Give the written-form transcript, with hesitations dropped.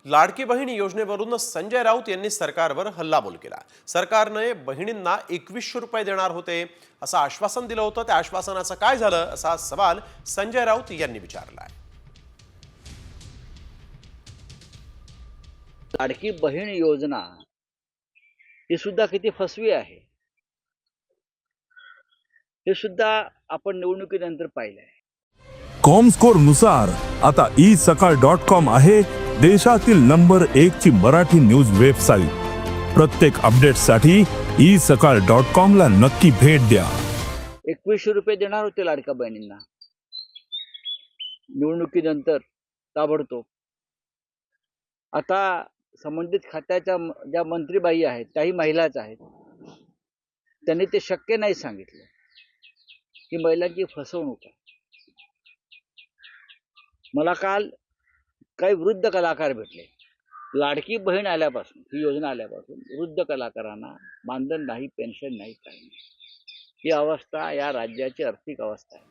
लाडकी बहीण योजनेवरून संजय राऊत यांनी सरकारवर हल्लाबोल केला। सरकारने बहिणींना 2100 रुपये देणार होते असं आश्वासन दिलं होतं, त्या आश्वासनाचं काय झालं असा सवाल संजय राऊत यांनी विचारला। लाडकी बहीण योजना ही सुद्धा किती फसवी आहे हे सुद्धा आपण निवडणुकीनंतर पाहिलंय। कॉमस्कोर नुसार आता isakal.com आहे देशातील नंबर 1 ची मराठी न्यूज वेबसाईट। प्रत्येक अपडेटसाठी isakal.com ला नक्की भेट द्या। 2100 रुपये देणार होते लाडक्या बहिणींना निवडणुकीनंतर ताबडतोब। आता संबंधित खात्याच्या ज्या मंत्रीबाई आहेत त्याही महिलाच आहेत, त्यांनी ते शक्य नाही सांगितलं की महिलांची फसवणूक आहे। मला काल काही वृद्ध कलाकार भेटले। लाडकी बहीण आल्यापासून, ही योजना आल्यापासून वृद्ध कलाकारांना मानधन नाही, पेन्शन नाही, काही नाही। ही अवस्था या राज्याची आर्थिक अवस्था आहे।